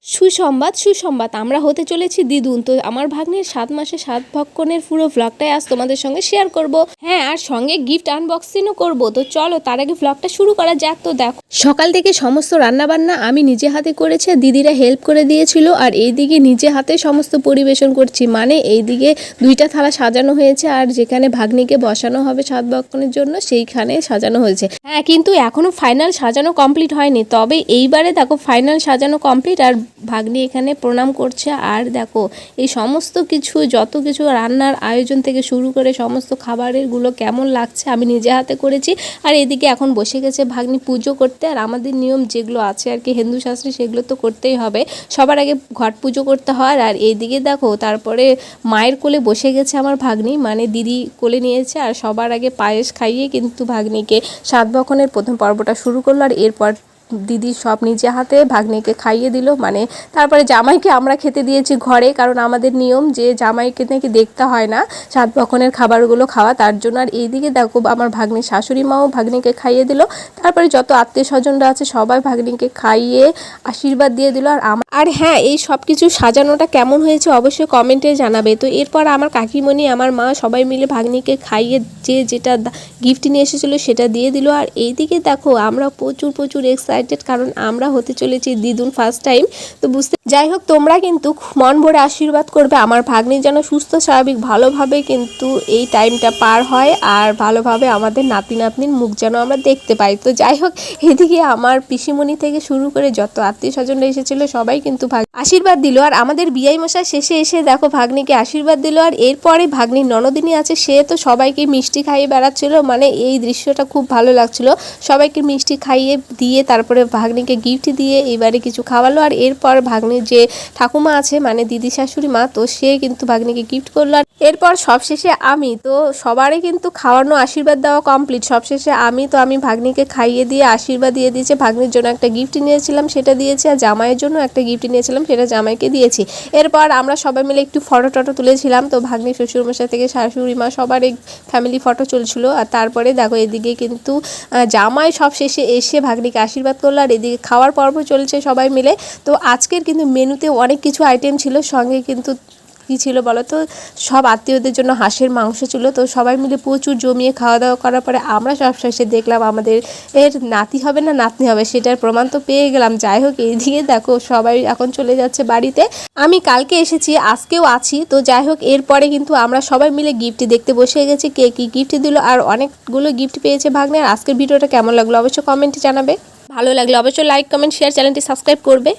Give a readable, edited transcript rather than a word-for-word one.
সুসংবাদ সুসংবাদ আমরা হতে চলেছি দিদুন। তো আমার ভাগ্নের 7 মাসে 7 ভক্ষণের পুরো ভ্লগটাই আজ তোমাদের সঙ্গে শেয়ার করব। হ্যাঁ, আর সঙ্গে গিফট আনবক্সিংও করব। তো চলো তার আগে ভ্লগটা শুরু করা যাক। তো দেখো, সকাল থেকে সমস্ত রান্নাবান্না আমি নিজে হাতে করেছি, দিদিরা হেল্প করে দিয়েছিল। আর এইদিকে নিজে হাতে সমস্ত পরিবেশন করছি, মানে এইদিকে 2টা থালা সাজানো হয়েছে, আর যেখানে ভাগ্নিকে বসানো হবে 7 ভক্ষণের জন্য সেইখানে সাজানো হয়েছে। হ্যাঁ, কিন্তু এখনো ফাইনাল সাজানো কমপ্লিট হয়নি, তবে এইবারে দেখো ফাইনাল সাজানো কমপ্লিট। আর ভাগ্নি এখানে প্রণাম করছে। আর দেখো এই সমস্ত কিছু, যত কিছু রান্নার আয়োজন থেকে শুরু করে সমস্ত খাবারেরগুলো কেমন লাগছে আমি নিজে হাতে করেছি। আর এদিকে এখন বসে গেছে ভাগ্নি পুজো করতে। আর আমাদের নিয়ম যেগুলো আছে আর কি হিন্দু শাস্ত্রে, সেগুলো তো করতেই হবে। সবার আগে ঘট পুজো করতে হয়। আর এইদিকে দেখো তারপরে মায়ের কোলে বসে গেছে আমার ভাগ্নি, মানে দিদি কোলে নিয়েছে। আর সবার আগে পায়েস খাইয়ে কিন্তু ভাগ্নিকে 7 ভক্ষণের প্রথম পর্বটা শুরু করলো। আর এরপর দিদি সব নিজে হাতে ভাগ্নিকে খাইয়ে দিল। মানে তারপরে জামাইকে আমরা খেতে দিয়েছি ঘরে, কারণ আমাদের নিয়ম যে জামাইকে নাকি দেখতে হয় না 7 ভক্ষণের খাবারগুলো খাওয়া, তার জন্য। আর এইদিকে দেখো আমার ভাগ্নির শাশুড়ি মাও ভাগ্নিকে খাইয়ে দিল। তারপরে যত আত্মীয় স্বজনরা আছে সবাই ভাগ্নিকে খাইয়ে আশীর্বাদ দিয়ে দিল। আর হ্যাঁ, এই সব কিছু সাজানোটা কেমন হয়েছে অবশ্যই কমেন্টে জানাবে। তো এরপর আমার কাকিমণি, আমার মা সবাই মিলে ভাগ্নিকে খাইয়ে যেটা গিফট নিয়ে এসেছিলো সেটা দিয়ে দিল। আর এইদিকে দেখো আমরা প্রচুর এক্সাইটেড, কারণ আমরা হতে চলেছি দিদুন ফার্স্ট টাইম। তো যাই হোক, তোমরা কিন্তু মন ভরে আশীর্বাদ করবে আমার ভাগ্নি যেন সুস্থ স্বাভাবিক ভালোভাবে কিন্তু এই টাইমটা পার হয়, আর ভালোভাবে আমাদের নাতি নাতনির মুখ যেন আমরা দেখতে পাই। তো যাই হোক, এদিকে আমার পিসিমণি থেকে শুরু করে যত আত্মীয় স্বজনরা এসেছিলো সবাই কিন্তু আশীর্বাদ দিল। আর আমাদের বিয়াই মশাই শেষে এসে দেখো ভাগ্নিকে আশীর্বাদ দিল। আর এরপরে ভাগ্নির ননদিনী আছে, সে তো সবাইকে মিষ্টি খাইয়ে বেড়াচ্ছিল। মানে এই দৃশ্যটা খুব ভালো লাগছিল, সবাইকে মিষ্টি খাইয়ে দিয়ে তারপরে ভাগ্নিকে গিফট দিয়ে এবারে কিছু খাওয়ালো। আর এরপর ভাগ্নির যে ঠাকুমা আছে, মানে দিদি শাশুড়ি মা, তো সে কিন্তু ভাগ্নিকে গিফট করলো। আর এরপর সবশেষে আমি, তো সবারই কিন্তু খাওয়ানো আশীর্বাদ দেওয়া কমপ্লিট। সবশেষে আমি ভাগ্নিকে খাইয়ে দিয়ে আশীর্বাদ দিয়ে দিয়েছি। ভাগ্নির জন্য একটা গিফট নিয়েছিলাম সেটা দিয়েছি, আর জামাইয়ের জন্য একটা গিফট নিয়েছিলাম সেটা জামাইকে দিয়েছি। এরপর আমরা সবাই মিলে একটু ফটো টটো তুলেছিলাম। তো ভাগ্নি শ্বশুরমশাই থেকে শাশুড়ি মা সবার এই ফ্যামিলি ফটো চলছিল। আর তারপরে দেখো এদিকে কিন্তু জামাই সব শেষে এসে ভাগ্নিকে আশীর্বাদ করলো। আর এদিকে খাওয়ার পর্ব চলছে সবাই মিলে। তো আজকের কিন্তু মেনুতে অনেক কিছু আইটেম ছিল, সঙ্গে কিন্তু কী ছিল বলো তো, সব আত্মীয়দের জন্য হাঁসের মাংস ছিল। তো সবাই মিলে প্রচুর জমিয়ে খাওয়া দাওয়া করার পরে আমরা সব শেষে দেখলাম আমাদের নাতি হবে না নাতনি হবে, সেটার প্রমাণ তো পেয়ে গেলাম। যাই হোক, এইদিকে দেখো সবাই এখন চলে যাচ্ছে বাড়িতে। আমি কালকে এসেছি, আজকেও আছি। তো যাই হোক, এরপরে কিন্তু আমরা সবাই মিলে গিফট দেখতে বসে গেছি, কে কী গিফট দিল। আর অনেকগুলো গিফট পেয়েছে ভাগ্নে। আর আজকের ভিডিওটা কেমন লাগলো অবশ্যই কমেন্টে জানাবে। ভালো লাগলে অবশ্যই লাইক কমেন্ট শেয়ার, চ্যানেলটি সাবস্ক্রাইব করবে।